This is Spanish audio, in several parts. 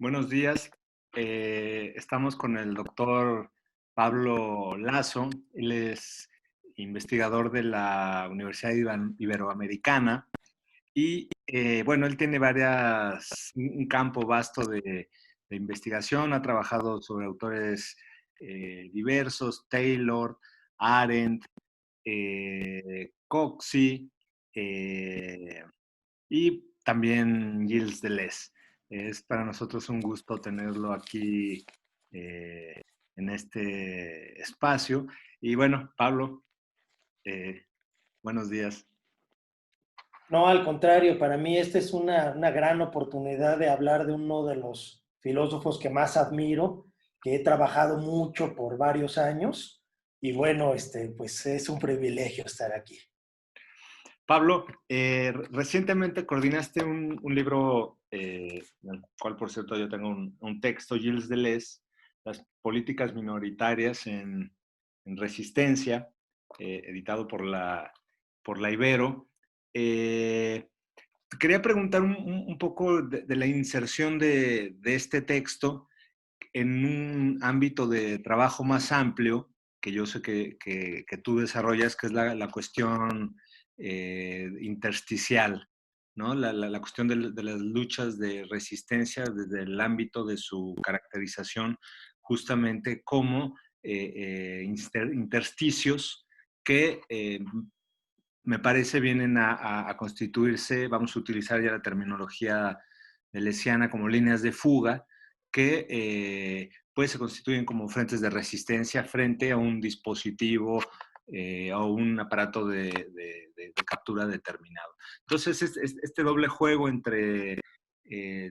Buenos días. Estamos con el doctor Pablo Lazo. Él es investigador de la Universidad Iberoamericana y, bueno, él tiene un campo vasto de investigación. Ha trabajado sobre autores diversos: Taylor, Arendt, Coxey, eh, y también Gilles Deleuze. Es para nosotros un gusto tenerlo aquí eh, en este espacio. Y bueno, Pablo, eh, buenos días. No, al contrario, para mí esta es una gran oportunidad de hablar de uno de los filósofos que más admiro, que he trabajado mucho por varios años y bueno, pues es un privilegio estar aquí. Pablo, recientemente coordinaste un libro, en el cual por cierto yo tengo un texto, Gilles Deleuze, Las políticas minoritarias en resistencia, editado por la Ibero. Eh, Quería preguntar un poco de la inserción de este texto en un ámbito de trabajo más amplio, que yo sé que tú desarrollas, que es la cuestión intersticial, ¿no? La cuestión de las luchas de resistencia desde el ámbito de su caracterización, justamente como intersticios que me parece vienen a constituirse, vamos a utilizar ya la terminología deleuziana, como líneas de fuga, que pues se constituyen como frentes de resistencia frente a un dispositivo o un aparato de captura determinado. Entonces, este doble juego entre la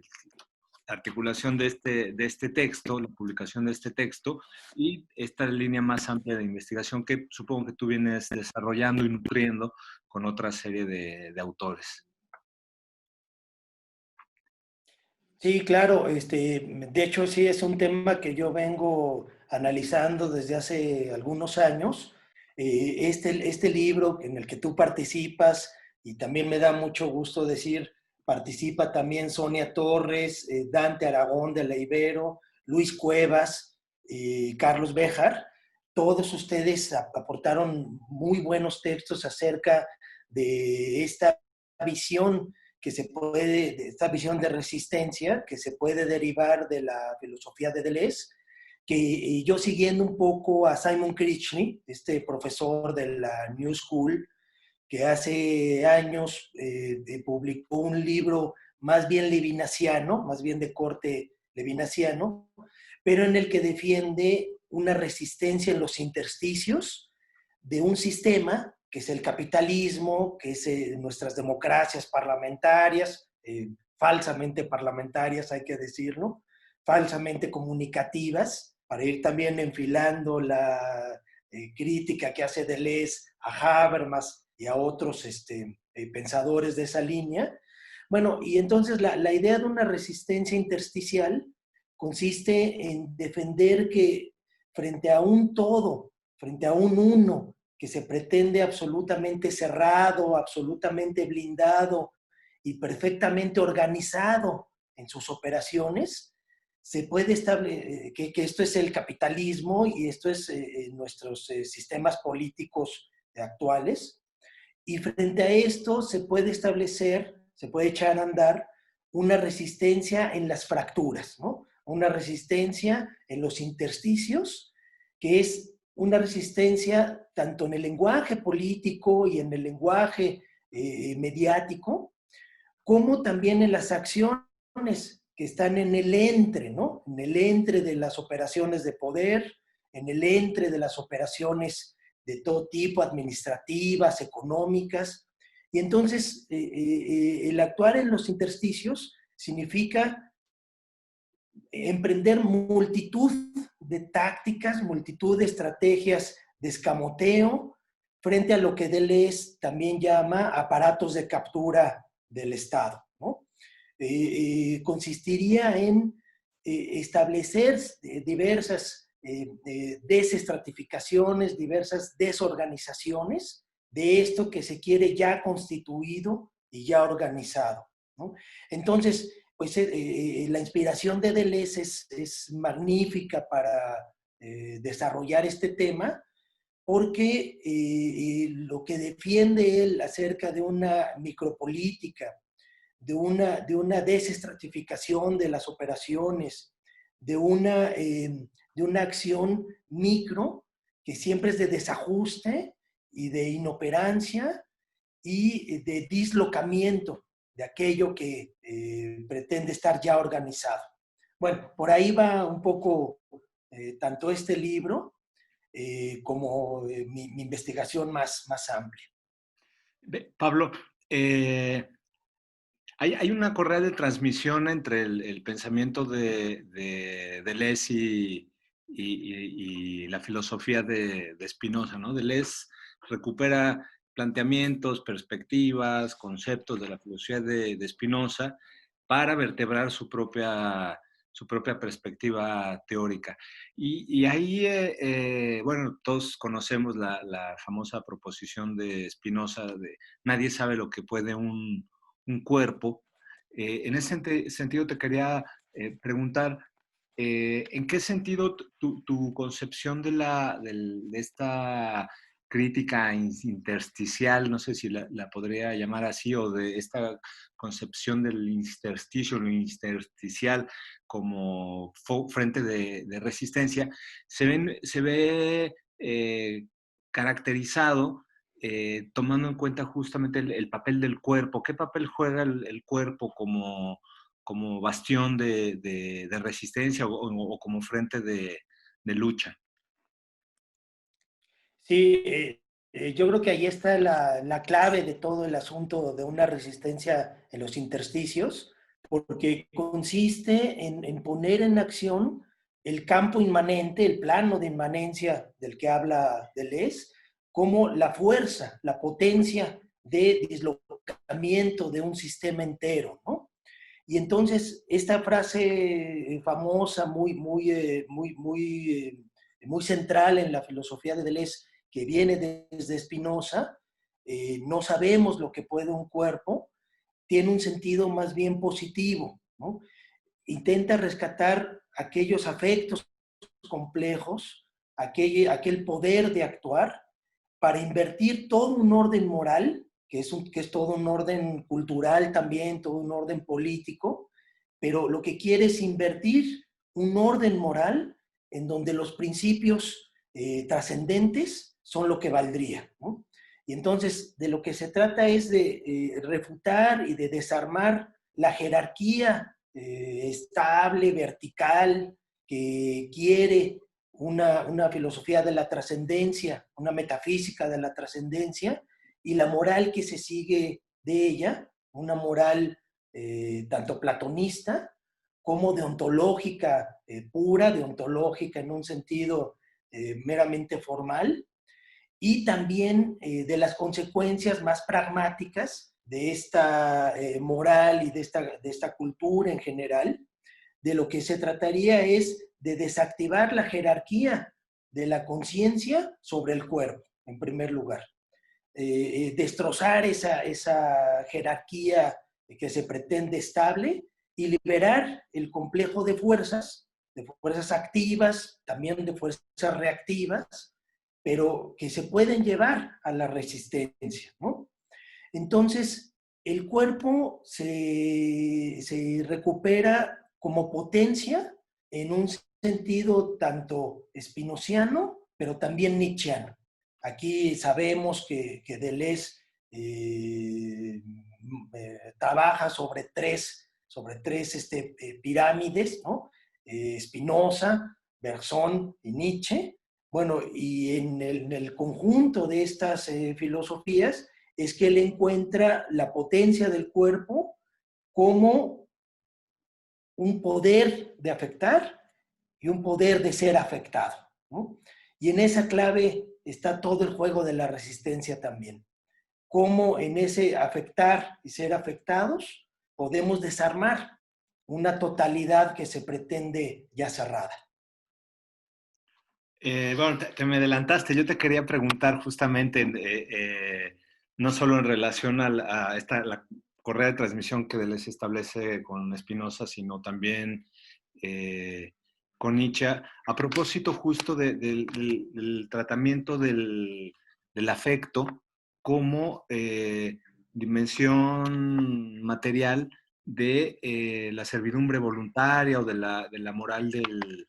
articulación de este texto, la publicación de este texto y esta línea más amplia de investigación que supongo que tú vienes desarrollando y nutriendo con otra serie de autores. Sí, claro, de hecho sí es un tema que yo vengo analizando desde hace algunos años. Este libro en el que tú participas, y también me da mucho gusto decir, participa también Sonia Torres, Dante Aragón de la Ibero, Luis Cuevas, Carlos Béjar. Todos ustedes aportaron muy buenos textos acerca de esta visión que se puede, de esta visión de resistencia que se puede derivar de la filosofía de Deleuze, que yo siguiendo un poco a Simon Krichney, este profesor de la New School, que hace años publicó un libro más bien levinasiano, más bien de corte levinasiano, pero en el que defiende una resistencia en los intersticios de un sistema que es el capitalismo, que es nuestras democracias parlamentarias, falsamente parlamentarias, hay que decirlo, falsamente comunicativas, para ir también enfilando la crítica que hace Deleuze a Habermas y a otros pensadores de esa línea. Bueno, y entonces la idea de una resistencia intersticial consiste en defender que frente a un todo, frente a un uno que se pretende absolutamente cerrado, absolutamente blindado y perfectamente organizado en sus operaciones, se puede establecer que esto es el capitalismo y esto es nuestros sistemas políticos actuales. Y frente a esto se puede establecer, se puede echar a andar una resistencia en las fracturas, ¿no? Una resistencia en los intersticios, que es una resistencia tanto en el lenguaje político y en el lenguaje mediático, como también en las acciones que están en el entre, ¿no? En el entre de las operaciones de poder, en el entre de las operaciones de todo tipo, administrativas, económicas. Y entonces, el actuar en los intersticios significa emprender multitud de tácticas, multitud de estrategias de escamoteo frente a lo que Deleuze también llama aparatos de captura del Estado, ¿no? Consistiría en establecer diversas desestratificaciones, diversas desorganizaciones de esto que se quiere ya constituido y ya organizado, ¿no? Entonces, pues la inspiración de Deleuze es magnífica para desarrollar este tema, porque lo que defiende él acerca de una micropolítica, de una desestratificación de las operaciones, de una acción micro que siempre es de desajuste y de inoperancia y de dislocamiento de aquello que pretende estar ya organizado. Bueno, por ahí va un poco tanto este libro como mi investigación más amplia. Pablo, hay una correa de transmisión entre el pensamiento de Deleuze y la filosofía de Spinoza, ¿no? Deleuze recupera planteamientos, perspectivas, conceptos de la filosofía de Spinoza para vertebrar su propia perspectiva teórica. Y ahí, bueno, todos conocemos la famosa proposición de Spinoza de nadie sabe lo que puede un cuerpo. En ese sentido te quería preguntar, ¿en qué sentido tu concepción de esta crítica intersticial, no sé si la podría llamar así, o de esta concepción del intersticio, lo intersticial como frente de resistencia, se ve caracterizado tomando en cuenta justamente el papel del cuerpo? ¿Qué papel juega el cuerpo como bastión de resistencia o como frente de lucha? Sí, yo creo que ahí está la clave de todo el asunto de una resistencia en los intersticios, porque consiste en poner en acción el campo inmanente, el plano de inmanencia del que habla Deleuze, como la fuerza, la potencia de dislocamiento de un sistema entero, ¿no? Y entonces esta frase famosa, muy central en la filosofía de Deleuze, que viene desde Spinoza, no sabemos lo que puede un cuerpo, tiene un sentido más bien positivo, ¿no? Intenta rescatar aquellos afectos complejos, aquel poder de actuar, para invertir todo un orden moral, que es todo un orden cultural también, todo un orden político, pero lo que quiere es invertir un orden moral en donde los principios trascendentes son lo que valdría, ¿no? Y entonces de lo que se trata es de refutar y de desarmar la jerarquía estable, vertical, que quiere una filosofía de la trascendencia, una metafísica de la trascendencia, y la moral que se sigue de ella, una moral tanto platonista como deontológica pura, deontológica en un sentido meramente formal, y también de las consecuencias más pragmáticas de esta moral y de esta cultura en general. De lo que se trataría es de desactivar la jerarquía de la conciencia sobre el cuerpo, en primer lugar. Destrozar esa jerarquía que se pretende estable y liberar el complejo de fuerzas activas, también de fuerzas reactivas, pero que se pueden llevar a la resistencia, ¿no? Entonces, el cuerpo se recupera como potencia en un sentido tanto spinoziano, pero también nietzscheano. Aquí sabemos que Deleuze trabaja sobre tres pirámides, ¿no? Spinoza, Bergson y Nietzsche. Bueno, y en el conjunto de estas filosofías es que él encuentra la potencia del cuerpo como un poder de afectar y un poder de ser afectado, ¿no? Y en esa clave está todo el juego de la resistencia también. Cómo en ese afectar y ser afectados podemos desarmar una totalidad que se pretende ya cerrada. Bueno, te me adelantaste. Yo te quería preguntar justamente, no solo en relación correa de transmisión que Deleuze establece con Spinoza, sino también con Nietzsche, a propósito justo del tratamiento del afecto como dimensión material de la servidumbre voluntaria o de la moral del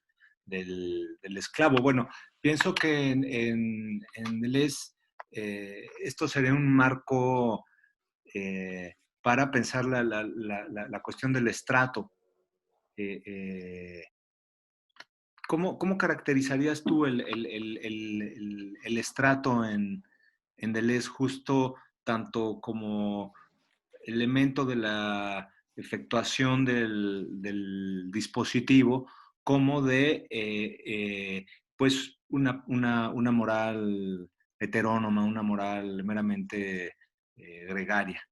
esclavo. Bueno, pienso que en Deleuze esto sería un marco para pensar la cuestión del estrato. Eh, eh, ¿Cómo caracterizarías tú el estrato en Deleuze justo tanto como elemento de la efectuación del dispositivo como de pues una moral heterónoma, una moral meramente gregaria?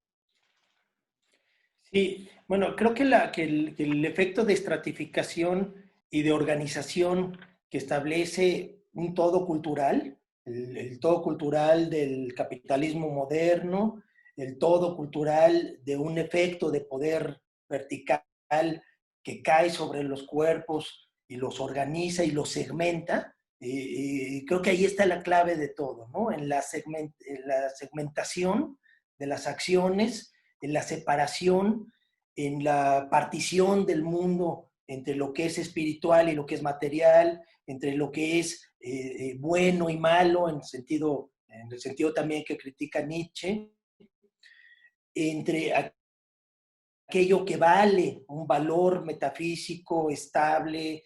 Sí, bueno, creo que el efecto de estratificación y de organización que establece un todo cultural, el todo cultural del capitalismo moderno, el todo cultural de un efecto de poder vertical que cae sobre los cuerpos y los organiza y los segmenta, creo que ahí está la clave de todo, ¿no? En la segmentación de las acciones, en la separación, en la partición del mundo entre lo que es espiritual y lo que es material, entre lo que es bueno y malo, en el sentido también que critica Nietzsche, entre aquello que vale un valor metafísico estable,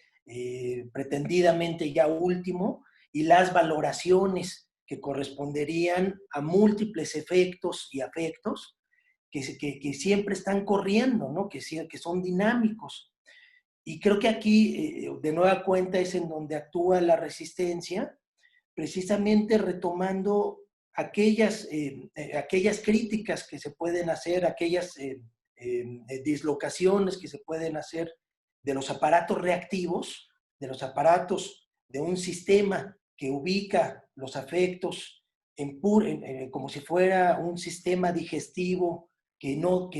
pretendidamente ya último, y las valoraciones que corresponderían a múltiples efectos y afectos que siempre están corriendo, ¿no? Que son dinámicos. Y creo que aquí, de nueva cuenta, es en donde actúa la resistencia, precisamente retomando aquellas críticas que se pueden hacer, aquellas dislocaciones que se pueden hacer de los aparatos reactivos, de los aparatos de un sistema que ubica los afectos como si fuera un sistema digestivo que no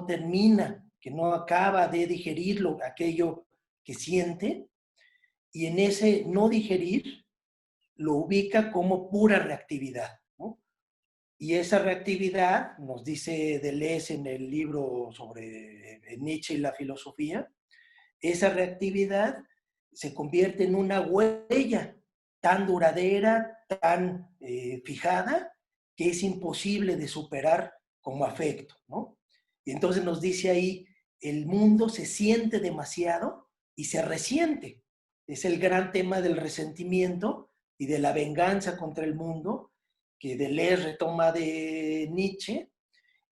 termina, que no acaba de digerir aquello que siente, y en ese no digerir lo ubica como pura reactividad, ¿no? Y esa reactividad, nos dice Deleuze en el libro sobre Nietzsche y la filosofía, esa reactividad se convierte en una huella tan duradera, tan fijada, que es imposible de superar como afecto, ¿no? Y entonces nos dice ahí, el mundo se siente demasiado y se resiente. Es el gran tema del resentimiento y de la venganza contra el mundo, que Deleuze retoma de Nietzsche,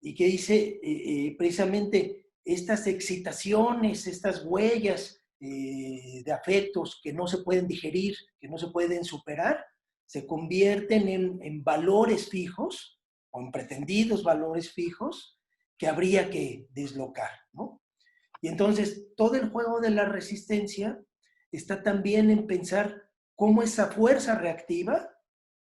y que dice precisamente estas excitaciones, estas huellas de afectos que no se pueden digerir, que no se pueden superar, se convierten en valores fijos o en pretendidos valores fijos que habría que dislocar, ¿no? Y entonces todo el juego de la resistencia está también en pensar cómo esa fuerza reactiva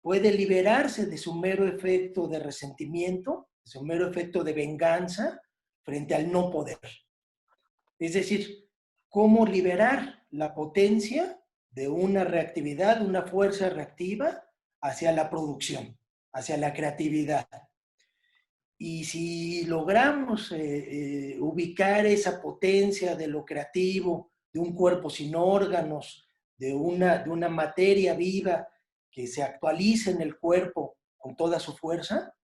puede liberarse de su mero efecto de resentimiento, de su mero efecto de venganza frente al no poder. Es decir, cómo liberar la potencia de una reactividad, una fuerza reactiva hacia la producción, hacia la creatividad. Y si logramos ubicar esa potencia de lo creativo, de un cuerpo sin órganos, de una materia viva que se actualice en el cuerpo con toda su fuerza,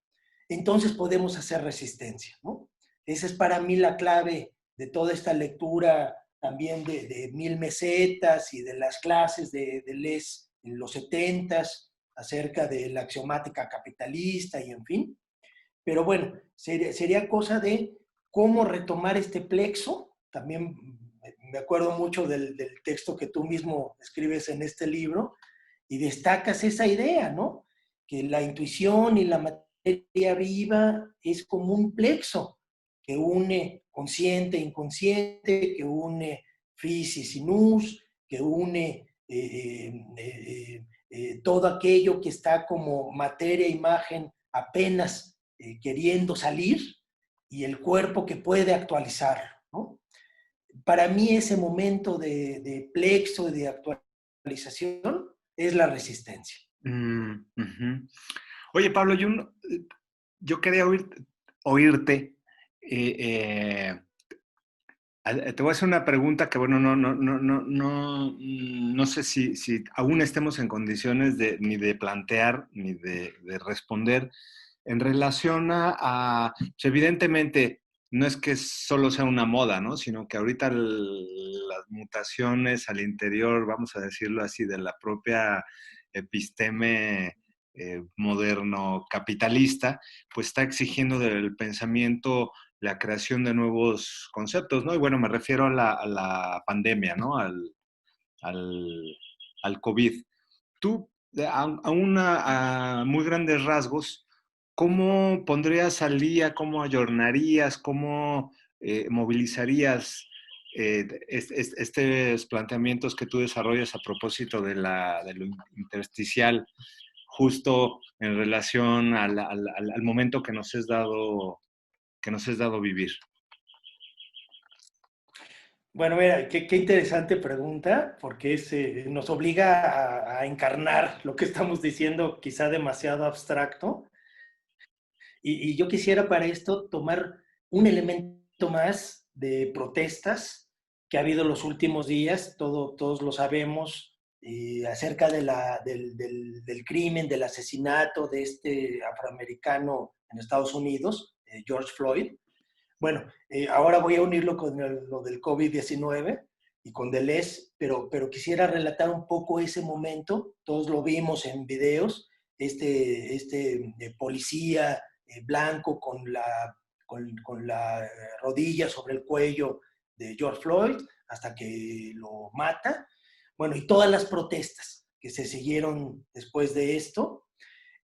entonces podemos hacer resistencia, ¿no? Esa es para mí la clave de toda esta lectura también de Mil Mesetas y de las clases de Les en los 70s acerca de la axiomática capitalista y en fin. Pero bueno, sería cosa de cómo retomar este plexo. También me acuerdo mucho del texto que tú mismo escribes en este libro y destacas esa idea, ¿no? Que la intuición y la materia viva es como un plexo que une consciente e inconsciente, que une physis y nous, que une todo aquello que está como materia, imagen, apenas queriendo salir, y el cuerpo que puede actualizarlo, ¿no? Para mí ese momento de plexo y de actualización es la resistencia. Oye, Pablo, yo quería oírte. eh, Te voy a hacer una pregunta que, bueno, no sé si aún estemos en condiciones ni de plantear ni de responder en relación pues, evidentemente, no es que solo sea una moda, ¿no? Sino que ahorita las mutaciones al interior, vamos a decirlo así, de la propia episteme moderno capitalista, pues está exigiendo del pensamiento la creación de nuevos conceptos, ¿no? Y bueno, me refiero a la pandemia, ¿no? Al, al COVID. Tú, a muy grandes rasgos, ¿cómo pondrías al día, cómo ayornarías, cómo movilizarías estos planteamientos que tú desarrollas a propósito de lo intersticial, justo en relación al momento que nos es dado vivir? Bueno, mira, qué interesante pregunta, porque nos obliga a encarnar lo que estamos diciendo, quizá demasiado abstracto. Y yo quisiera para esto tomar un elemento más de protestas que ha habido los últimos días, todos lo sabemos, acerca del crimen, del asesinato de este afroamericano en Estados Unidos, George Floyd. Bueno, ahora voy a unirlo con lo del COVID-19 y con Deleuze, pero quisiera relatar un poco ese momento. Todos lo vimos en videos, este policía blanco con la rodilla sobre el cuello de George Floyd hasta que lo mata. Bueno, y todas las protestas que se siguieron después de esto.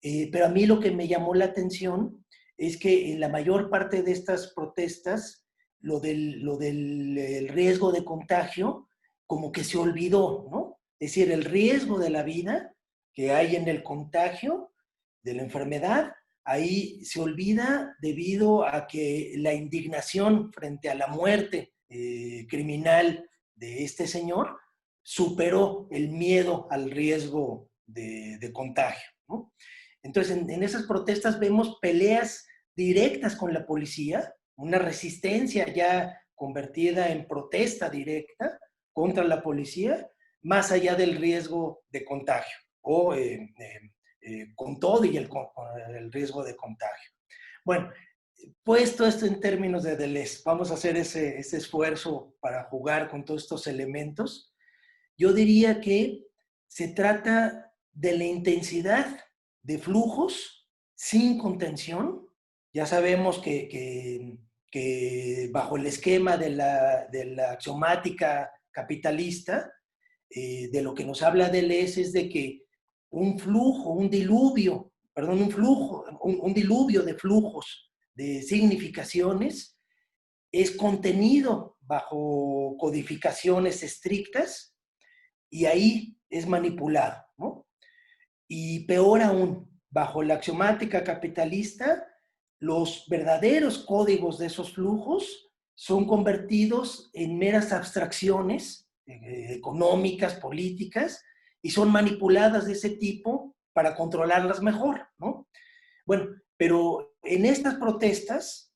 Pero a mí lo que me llamó la atención es que en la mayor parte de estas protestas, el riesgo de contagio como que se olvidó, ¿no? Es decir, el riesgo de la vida que hay en el contagio de la enfermedad, ahí se olvida debido a que la indignación frente a la muerte criminal de este señor superó el miedo al riesgo de contagio, ¿no? Entonces, en esas protestas vemos peleas directas con la policía, una resistencia ya convertida en protesta directa contra la policía, más allá del riesgo de contagio, o con todo y el riesgo de contagio. Bueno, puesto esto en términos de Deleuze, vamos a hacer ese esfuerzo para jugar con todos estos elementos. Yo diría que se trata de la intensidad de flujos sin contención. Ya sabemos que bajo el esquema de la axiomática capitalista, de lo que nos habla Deleuze es de que un flujo, un diluvio, perdón, un diluvio de flujos, de significaciones, es contenido bajo codificaciones estrictas y ahí es manipulado, ¿no? Y peor aún, bajo la axiomática capitalista, los verdaderos códigos de esos flujos son convertidos en meras abstracciones económicas, políticas, y son manipuladas de ese tipo para controlarlas mejor, ¿no? Bueno, pero en estas protestas,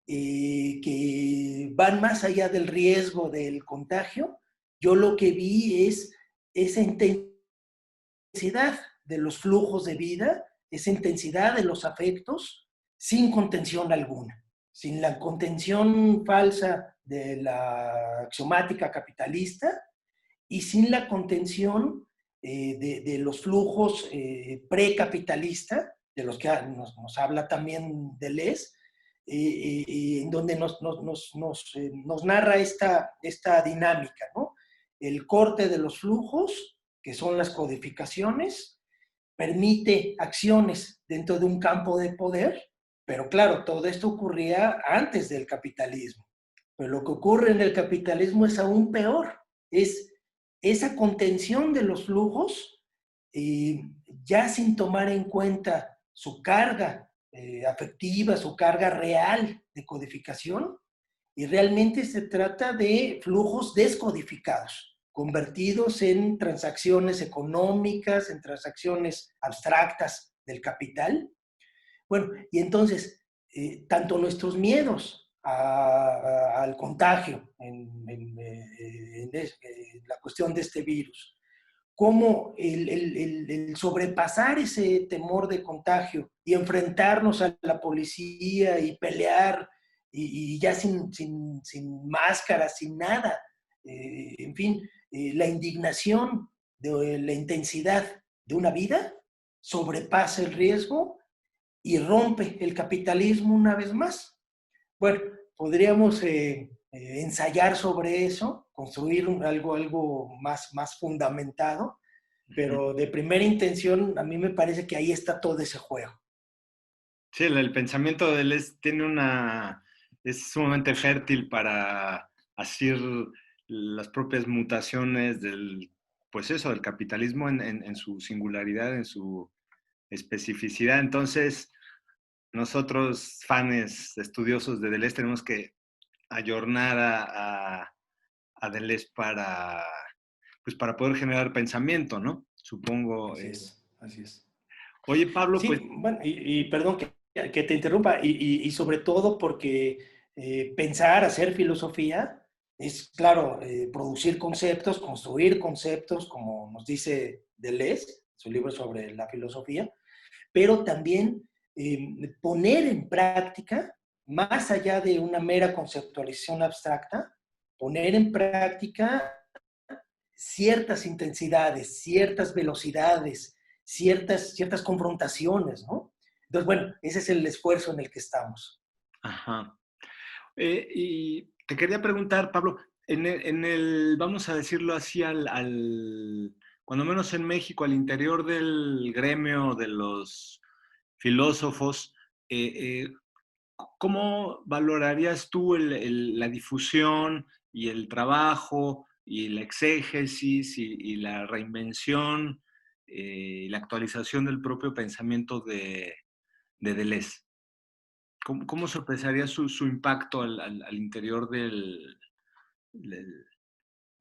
que van más allá del riesgo del contagio, yo lo que vi es esa intensidad de los flujos de vida, esa intensidad de los afectos, sin contención alguna, sin la contención falsa de la axiomática capitalista y sin la contención de los flujos precapitalista, de los que nos habla también Deleuze, en donde nos narra esta dinámica, ¿no? El corte de los flujos, que son las codificaciones, permite acciones dentro de un campo de poder, pero claro, todo esto ocurría antes del capitalismo. Pero lo que ocurre en el capitalismo es aún peor, es esa contención de los flujos, ya sin tomar en cuenta su carga afectiva, su carga real de codificación, y realmente se trata de flujos descodificados, convertidos en transacciones económicas, en transacciones abstractas del capital. Bueno, y entonces, tanto nuestros miedos al contagio en la cuestión de este virus, como el sobrepasar ese temor de contagio y enfrentarnos a la policía y pelear y ya sin máscara, sin nada, en fin, la indignación de la intensidad de una vida sobrepasa el riesgo y rompe el capitalismo una vez más. Bueno, podríamos ensayar sobre eso, construir algo más fundamentado, pero de primera intención a mí me parece que ahí está todo ese juego. Sí, el pensamiento de Deleuze es sumamente fértil para asir las propias mutaciones pues eso, del capitalismo en su singularidad, en su especificidad. Entonces, nosotros, fans estudiosos de Deleuze, tenemos que ayornar a Deleuze pues para poder generar pensamiento, ¿no? Supongo. Así es, así es. Oye, Pablo, pues Sí, bueno, y perdón que te interrumpa, y sobre todo porque pensar, hacer filosofía es, claro, producir conceptos, construir conceptos, como nos dice Deleuze, su libro sobre la filosofía, pero también poner en práctica, más allá de una mera conceptualización abstracta, poner en práctica ciertas intensidades, ciertas velocidades, ciertas confrontaciones, ¿no? Entonces, bueno, ese es el esfuerzo en el que estamos. ajá. Y te quería preguntar, Pablo, vamos a decirlo así, cuando menos en México, al interior del gremio de los filósofos, ¿cómo valorarías tú la difusión y el trabajo y la exégesis y la reinvención y la actualización del propio pensamiento de Deleuze? ¿Cómo sorpresaría su impacto al interior del,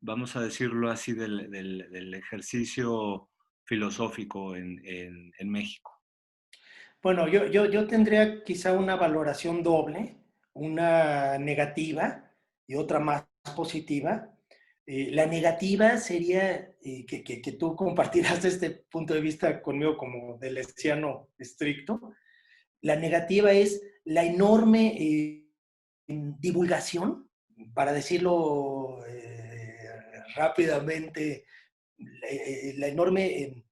vamos a decirlo así, del ejercicio filosófico en México? Bueno, yo tendría quizá una valoración doble, una negativa y otra más positiva. La negativa sería que tú compartirás este punto de vista conmigo como deleuziano estricto. La negativa es la enorme divulgación, para decirlo rápidamente, la enorme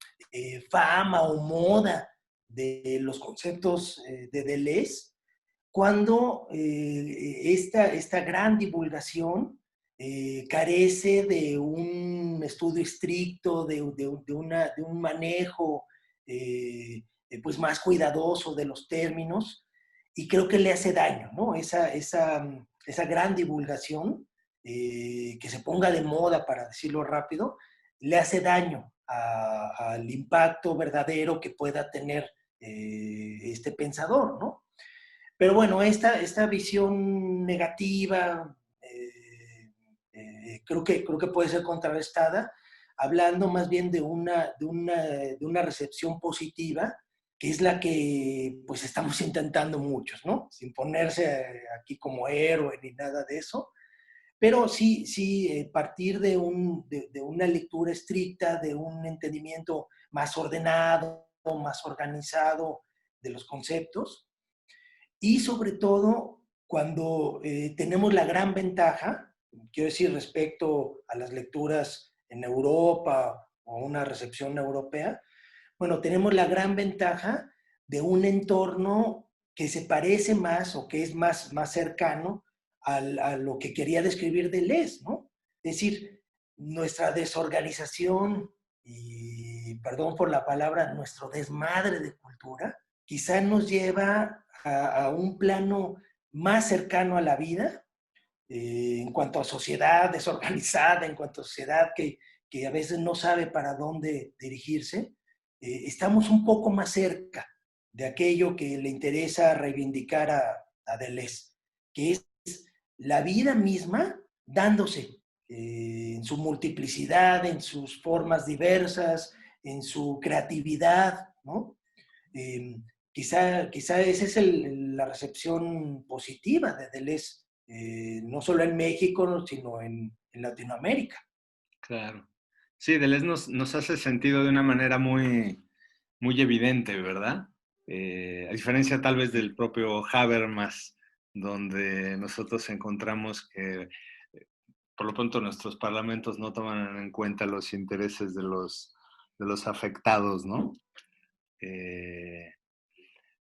fama o moda de los conceptos de Deleuze, cuando esta gran divulgación carece de un estudio estricto, de un manejo pues más cuidadoso de los términos, y creo que le hace daño, ¿no? Esa gran divulgación, que se ponga de moda, para decirlo rápido, le hace daño al impacto verdadero que pueda tener este pensador, ¿no? Pero bueno, esta visión negativa creo que puede ser contrarrestada hablando más bien de una recepción positiva, que es la que pues estamos intentando muchos, ¿no? Sin ponerse aquí como héroe ni nada de eso, pero sí partir de una lectura estricta, de un entendimiento más ordenado, más organizado de los conceptos, y sobre todo cuando tenemos la gran ventaja, quiero decir, respecto a las lecturas en Europa o una recepción europea, bueno, tenemos la gran ventaja de un entorno que se parece más o que es más cercano a lo que quería describir Deleuze, ¿no? Es decir, nuestra desorganización y, perdón por la palabra, nuestro desmadre de cultura, quizá nos lleva a un plano más cercano a la vida, en cuanto a sociedad desorganizada, en cuanto a sociedad que a veces no sabe para dónde dirigirse, estamos un poco más cerca de aquello que le interesa reivindicar a Deleuze, que es la vida misma dándose en su multiplicidad, en sus formas diversas, en su creatividad, ¿no? Eh, quizá esa es la recepción positiva de Deleuze, no solo en México, sino en Latinoamérica. Claro. Sí, Deleuze nos hace sentido de una manera muy, muy evidente, ¿verdad? A diferencia tal vez del propio Habermas, donde nosotros encontramos que por lo pronto nuestros parlamentos no toman en cuenta los intereses de los afectados, ¿no? Eh,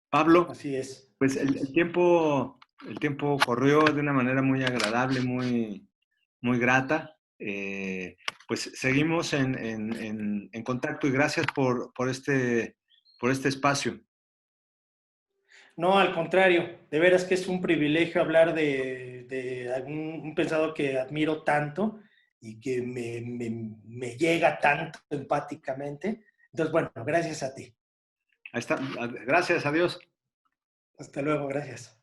Pablo, Así es, pues así es. el tiempo corrió de una manera muy agradable, muy, muy grata. Pues seguimos en contacto y gracias por este espacio. No, al contrario, de veras que es un privilegio hablar de un pensador que admiro tanto y que me llega tanto empáticamente. Entonces, bueno, gracias a ti. Ahí está. Gracias, adiós. Hasta luego, gracias.